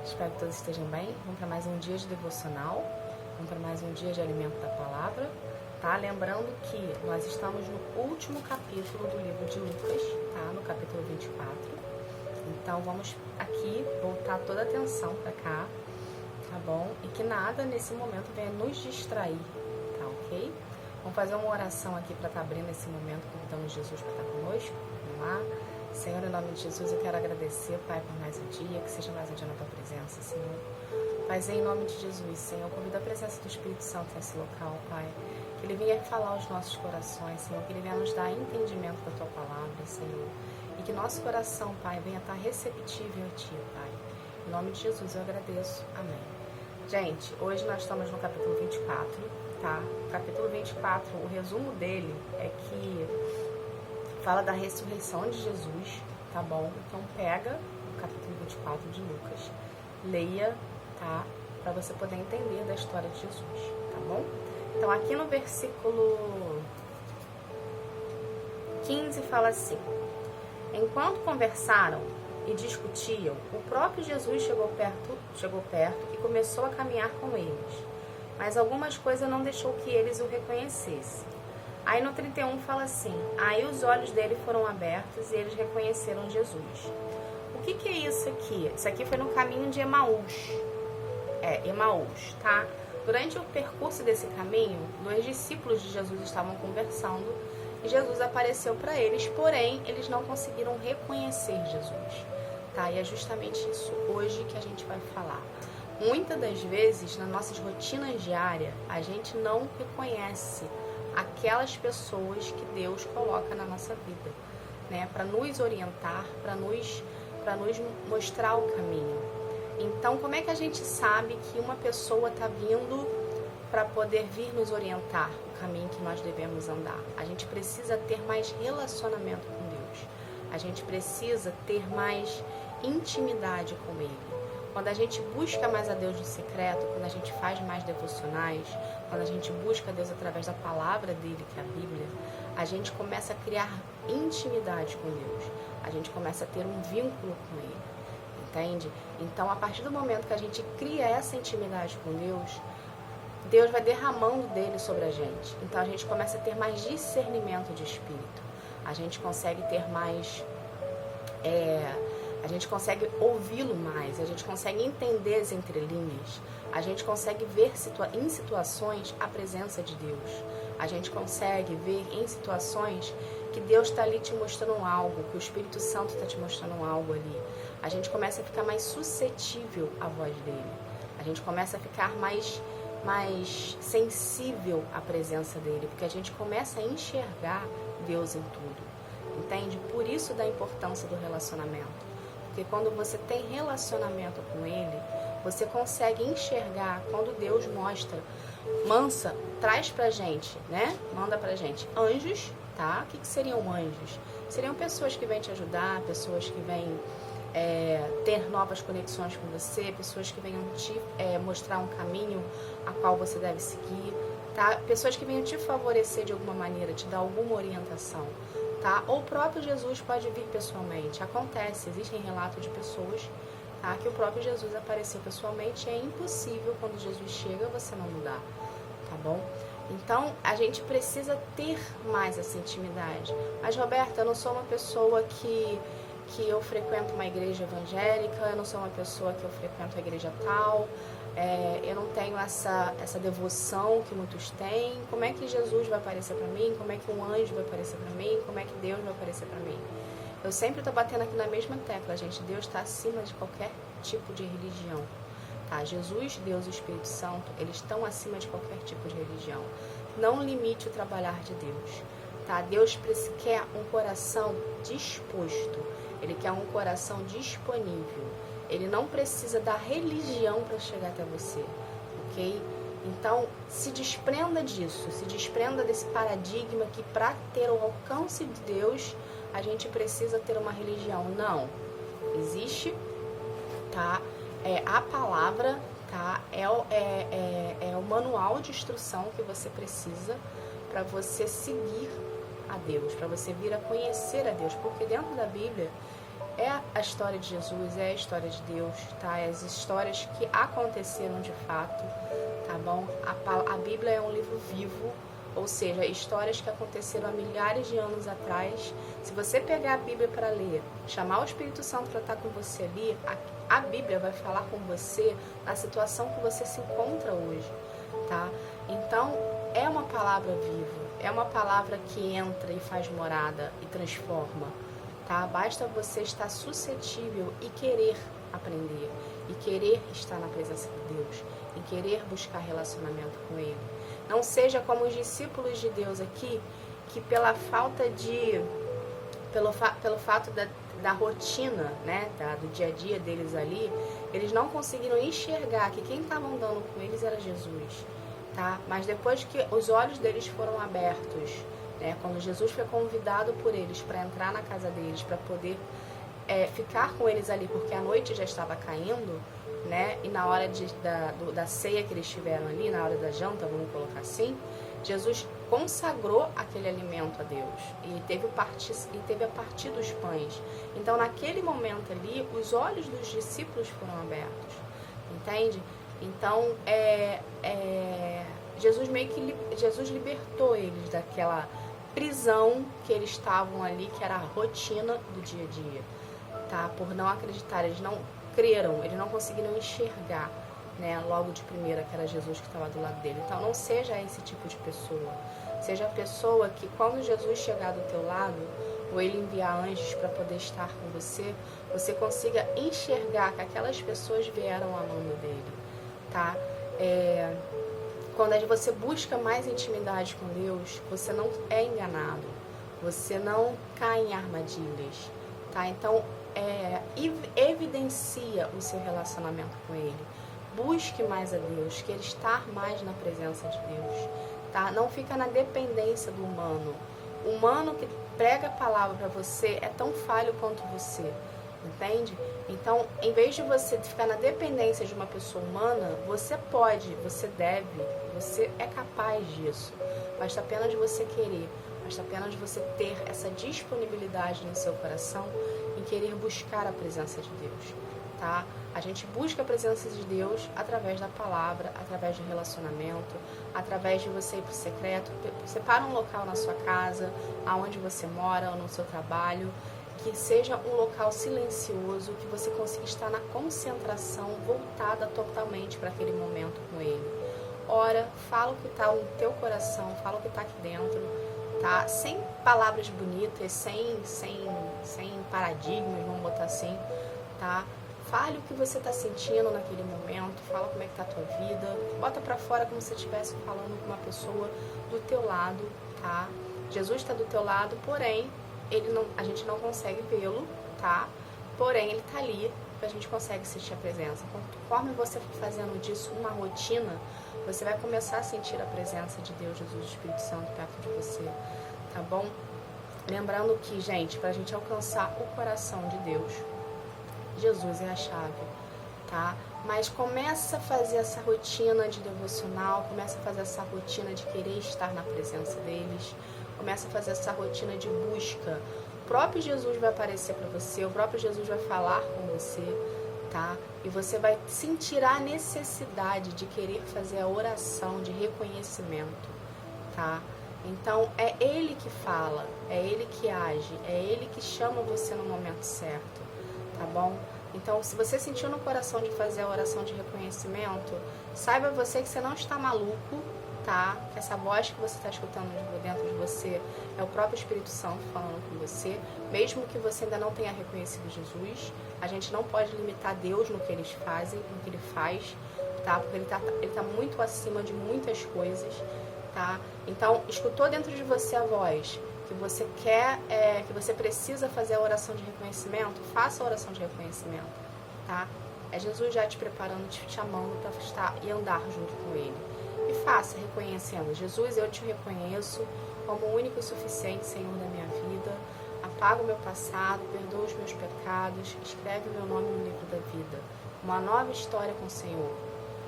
Espero que todos estejam bem. Vamos para mais um dia de devocional. Vamos para mais um dia de alimento da palavra. Tá? Lembrando que nós estamos no último capítulo do livro de Lucas, tá? No capítulo 24. Então vamos aqui voltar toda a atenção para cá, tá bom? E que nada nesse momento venha nos distrair, tá ok? Vamos fazer uma oração aqui para estar abrindo esse momento, convidando Jesus para estar conosco. Vamos lá? Senhor, em nome de Jesus, eu quero agradecer, Pai, por mais um dia, que seja mais um dia na Tua presença, Senhor. Pai, em nome de Jesus, Senhor, convido a presença do Espírito Santo nesse local, Pai. Que Ele venha falar aos nossos corações, Senhor, que Ele venha nos dar entendimento da Tua palavra, Senhor. E que nosso coração, Pai, venha estar receptível a Ti, Pai. Em nome de Jesus eu agradeço. Amém. Gente, hoje nós estamos no capítulo 24, tá? O capítulo 24, o resumo dele é que fala da ressurreição de Jesus, tá bom? Então pega o capítulo 24 de Lucas, leia, tá? Para você poder entender da história de Jesus, tá bom? Então aqui no versículo 15 fala assim: enquanto conversaram e discutiam, o próprio Jesus chegou perto e começou a caminhar com eles. Mas algumas coisas não deixou que eles o reconhecessem. Aí no 31 fala assim: aí os olhos dele foram abertos e eles reconheceram Jesus. O que é isso aqui? Isso aqui foi no caminho de Emaús. Emaús, tá? Durante o percurso desse caminho, 2 discípulos de Jesus estavam conversando e Jesus apareceu para eles, porém eles não conseguiram reconhecer Jesus, tá? E é justamente isso hoje que a gente vai falar. Muitas das vezes, nas nossas rotinas diárias, a gente não reconhece aquelas pessoas que Deus coloca na nossa vida, né? Para nos orientar, para nos mostrar o caminho. Então, como é que a gente sabe que uma pessoa está vindo para poder vir nos orientar o caminho que nós devemos andar? A gente precisa ter mais relacionamento com Deus. A gente precisa ter mais intimidade com Ele. Quando a gente busca mais a Deus no secreto, quando a gente faz mais devocionais, quando a gente busca Deus através da palavra dele, que é a Bíblia, a gente começa a criar intimidade com Deus. A gente começa a ter um vínculo com Ele, entende? Então, a partir do momento que a gente cria essa intimidade com Deus, Deus vai derramando dele sobre a gente. Então, a gente começa a ter mais discernimento de espírito. A gente consegue ter mais... A gente consegue ouvi-lo mais, a gente consegue entender as entrelinhas, a gente consegue ver em situações a presença de Deus. A gente consegue ver em situações que Deus está ali te mostrando algo, que o Espírito Santo está te mostrando algo ali. A gente começa a ficar mais suscetível à voz dele. A gente começa a ficar mais sensível à presença dele, porque a gente começa a enxergar Deus em tudo. Entende? Por isso da importância do relacionamento. Porque quando você tem relacionamento com Ele, você consegue enxergar quando Deus traz pra gente, né? Manda pra gente anjos, tá? O que seriam anjos? Seriam pessoas que vêm te ajudar, pessoas que vêm ter novas conexões com você, pessoas que venham te mostrar um caminho a qual você deve seguir, tá? Pessoas que venham te favorecer de alguma maneira, te dar alguma orientação. Tá? Ou o próprio Jesus pode vir pessoalmente. Acontece, existem relatos de pessoas, tá, que o próprio Jesus apareceu pessoalmente. É impossível quando Jesus chega você não mudar, tá bom? Então a gente precisa ter mais essa intimidade. Mas Roberta, eu não sou uma pessoa que eu frequento uma igreja evangélica, eu não sou uma pessoa que eu frequento a igreja tal, eu não tenho essa devoção que muitos têm. Como é que Jesus vai aparecer para mim? Como é que um anjo vai aparecer para mim? Como é que Deus vai aparecer para mim? Eu sempre estou batendo aqui na mesma tecla, gente. Deus está acima de qualquer tipo de religião, tá? Jesus, Deus e o Espírito Santo, eles estão acima de qualquer tipo de religião. Não limite o trabalhar de Deus, tá? Deus quer um coração disposto. Ele quer um coração disponível. Ele não precisa da religião para chegar até você, ok? Então, se desprenda disso, se desprenda desse paradigma que para ter o alcance de Deus, a gente precisa ter uma religião. Não, existe, tá? A palavra, tá? É o manual de instrução que você precisa para você seguir a Deus, para você vir a conhecer a Deus, porque dentro da Bíblia é a história de Jesus, é a história de Deus, tá? É as histórias que aconteceram de fato, tá bom? A Bíblia é um livro vivo, ou seja, histórias que aconteceram há milhares de anos atrás. Se você pegar a Bíblia para ler, chamar o Espírito Santo para estar com você ali, a Bíblia vai falar com você na situação que você se encontra hoje, tá? Então, é uma palavra viva, é uma palavra que entra e faz morada e transforma, tá? Basta você estar suscetível e querer aprender, e querer estar na presença de Deus, e querer buscar relacionamento com Ele. Não seja como os discípulos de Deus aqui, que pela falta de... pelo fato da rotina, né, do dia a dia deles ali, eles não conseguiram enxergar que quem estava andando com eles era Jesus, tá? Mas depois que os olhos deles foram abertos, né, quando Jesus foi convidado por eles para entrar na casa deles, para poder ficar com eles ali, porque a noite já estava caindo, né, e na hora da ceia que eles tiveram ali, na hora da janta, vamos colocar assim, Jesus consagrou aquele alimento a Deus e teve a partir dos pães. Então, naquele momento ali, os olhos dos discípulos foram abertos, entende? Então, Jesus libertou eles daquela prisão que eles estavam ali, que era a rotina do dia a dia, tá? Por não acreditar, eles não creram, eles não conseguiram enxergar, né, logo de primeira que era Jesus que estava do lado dele. Então não seja esse tipo de pessoa, seja a pessoa que quando Jesus chegar do teu lado, ou ele enviar anjos para poder estar com você, você consiga enxergar que aquelas pessoas vieram amando dele, tá? Quando você busca mais intimidade com Deus, você não é enganado, você não cai em armadilhas, tá? Então evidencia o seu relacionamento com Ele. Busque mais a Deus, queira estar mais na presença de Deus, tá? Não fica na dependência do humano. O humano que prega a palavra para você é tão falho quanto você, entende? Então, em vez de você ficar na dependência de uma pessoa humana, você pode, você deve, você é capaz disso. Basta apenas você querer, basta apenas você ter essa disponibilidade no seu coração em querer buscar a presença de Deus, tá? A gente busca a presença de Deus através da palavra, através do relacionamento, através de você ir para o secreto. Separa um local na sua casa, aonde você mora, ou no seu trabalho, que seja um local silencioso, que você consiga estar na concentração, voltada totalmente para aquele momento com Ele. Ora, fala o que está no teu coração, fala o que está aqui dentro, tá? Sem palavras bonitas, sem paradigmas, vamos botar assim, tá? Fale o que você está sentindo naquele momento, fala como é que tá a tua vida, bota para fora como se você estivesse falando com uma pessoa do teu lado, tá? Jesus está do teu lado, porém, a gente não consegue vê-lo, tá? Porém, ele tá ali, a gente consegue sentir a presença. Conforme você for fazendo disso uma rotina, você vai começar a sentir a presença de Deus, Jesus, Espírito Santo perto de você, tá bom? Lembrando que, gente, pra gente alcançar o coração de Deus, Jesus é a chave, tá? Mas começa a fazer essa rotina de devocional, começa a fazer essa rotina de querer estar na presença deles, começa a fazer essa rotina de busca. O próprio Jesus vai aparecer para você, o próprio Jesus vai falar com você, tá? E você vai sentir a necessidade de querer fazer a oração de reconhecimento, tá? Então, é Ele que fala, é Ele que age, é Ele que chama você no momento certo, tá bom? Então, se você sentiu no coração de fazer a oração de reconhecimento, saiba você que você não está maluco, tá? Que essa voz que você está escutando dentro de você é o próprio Espírito Santo falando com você, mesmo que você ainda não tenha reconhecido Jesus. A gente não pode limitar Deus no que eles fazem, no que Ele faz, tá? Porque Ele tá muito acima de muitas coisas, tá? Então, escutou dentro de você a voz que você quer, que você precisa fazer a oração de reconhecimento, faça a oração de reconhecimento, tá? É Jesus já te preparando, te chamando para estar e andar junto com Ele. E faça, reconhecendo: Jesus, eu te reconheço como o único e suficiente Senhor da minha vida. Apaga o meu passado, perdoa os meus pecados, escreve o meu nome no livro da vida. Uma nova história com o Senhor.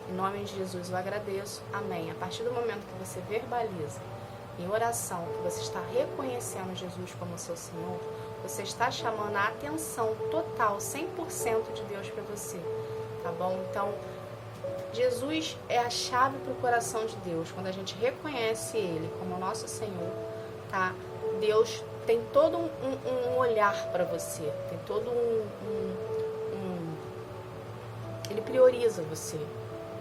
Em nome de Jesus eu agradeço. Amém. A partir do momento que você verbaliza em oração, que você está reconhecendo Jesus como seu Senhor, você está chamando a atenção total, 100% de Deus para você, tá bom? Então, Jesus é a chave para o coração de Deus. Quando a gente reconhece Ele como nosso Senhor, tá? Deus tem todo um olhar para você, tem todo Ele prioriza você,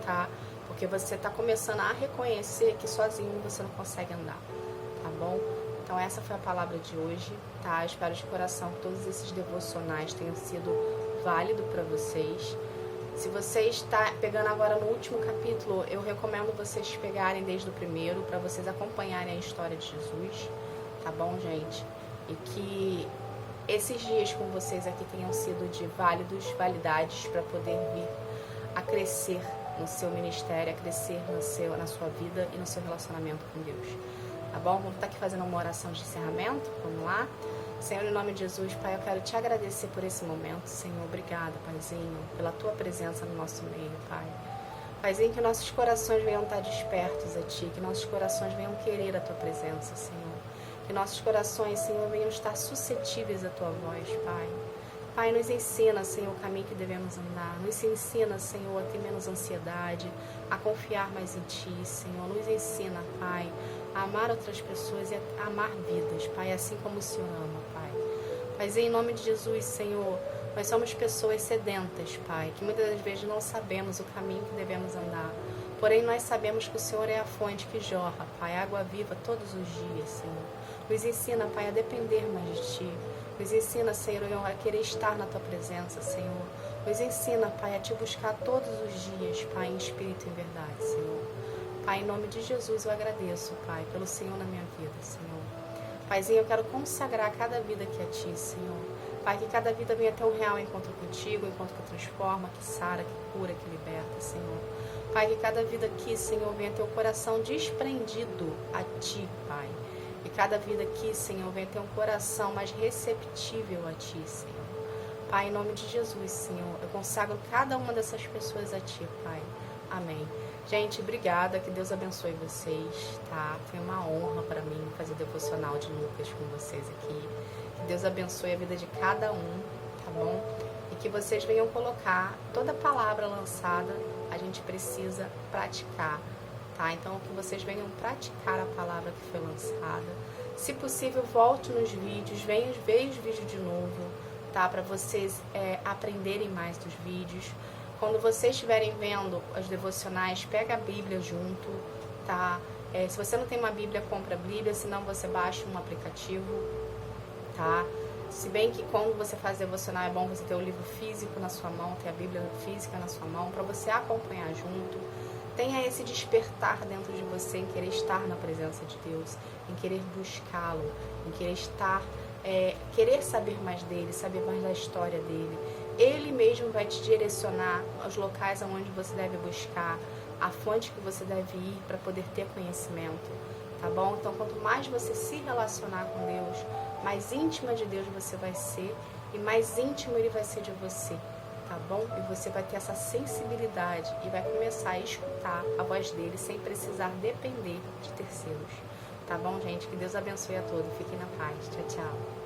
tá? Porque você está começando a reconhecer que sozinho você não consegue andar, tá bom? Então essa foi a palavra de hoje, tá? Eu espero de coração que todos esses devocionais tenham sido válidos para vocês. Se você está pegando agora no último capítulo, eu recomendo vocês pegarem desde o primeiro, para vocês acompanharem a história de Jesus, tá bom, gente? E que esses dias com vocês aqui tenham sido de validades para poder vir a crescer no seu ministério, a crescer na sua vida e no seu relacionamento com Deus. Tá bom? Vamos estar aqui fazendo uma oração de encerramento. Vamos lá? Senhor, em nome de Jesus, Pai, eu quero te agradecer por esse momento, Senhor. Obrigada, Paizinho, pela tua presença no nosso meio, Pai. Paizinho, que nossos corações venham estar despertos a Ti, que nossos corações venham querer a Tua presença, Senhor. Que nossos corações, Senhor, venham estar suscetíveis à Tua voz, Pai. Pai, nos ensina, Senhor, o caminho que devemos andar. Nos ensina, Senhor, a ter menos ansiedade, a confiar mais em Ti, Senhor. Nos ensina, Pai, a amar outras pessoas e a amar vidas, Pai, assim como o Senhor ama, Pai. Mas em nome de Jesus, Senhor, nós somos pessoas sedentas, Pai, que muitas das vezes não sabemos o caminho que devemos andar. Porém, nós sabemos que o Senhor é a fonte que jorra, Pai, água viva todos os dias, Senhor. Nos ensina, Pai, a depender mais de Ti. Nos ensina, Senhor, a querer estar na Tua presença, Senhor. Nos ensina, Pai, a Te buscar todos os dias, Pai, em espírito e em verdade, Senhor. Pai, em nome de Jesus, eu agradeço, Pai, pelo Senhor na minha vida, Senhor. Paizinho, eu quero consagrar cada vida aqui a Ti, Senhor. Pai, que cada vida venha ter um real encontro contigo, um encontro que transforma, que sara, que cura, que liberta, Senhor. Pai, que cada vida aqui, Senhor, venha ter o coração desprendido a Ti, Pai. E cada vida aqui, Senhor, venha ter um coração mais receptível a Ti, Senhor. Pai, em nome de Jesus, Senhor, eu consagro cada uma dessas pessoas a Ti, Pai. Amém. Gente, obrigada, que Deus abençoe vocês, tá? Foi uma honra para mim fazer o devocional de Lucas com vocês aqui. Que Deus abençoe a vida de cada um, tá bom? E que vocês venham colocar toda palavra lançada, a gente precisa praticar, tá? Então, que vocês venham praticar a palavra que foi lançada. Se possível, volte nos vídeos, veja os vídeos de novo, tá? Para vocês aprenderem mais dos vídeos. Quando vocês estiverem vendo as devocionais, pega a Bíblia junto, tá? Se você não tem uma Bíblia, compra a Bíblia, senão você baixa um aplicativo, tá? Se bem que quando você faz devocional é bom você ter o livro físico na sua mão, ter a Bíblia física na sua mão, para você acompanhar junto. Tenha esse despertar dentro de você em querer estar na presença de Deus, em querer buscá-lo, em querer estar, querer saber mais dele, saber mais da história dele. Ele mesmo vai te direcionar aos locais aonde você deve buscar, a fonte que você deve ir para poder ter conhecimento, tá bom? Então, quanto mais você se relacionar com Deus, mais íntima de Deus você vai ser e mais íntimo Ele vai ser de você, tá bom? E você vai ter essa sensibilidade e vai começar a escutar a voz dele sem precisar depender de terceiros, tá bom, gente? Que Deus abençoe a todos. Fiquem na paz. Tchau, tchau.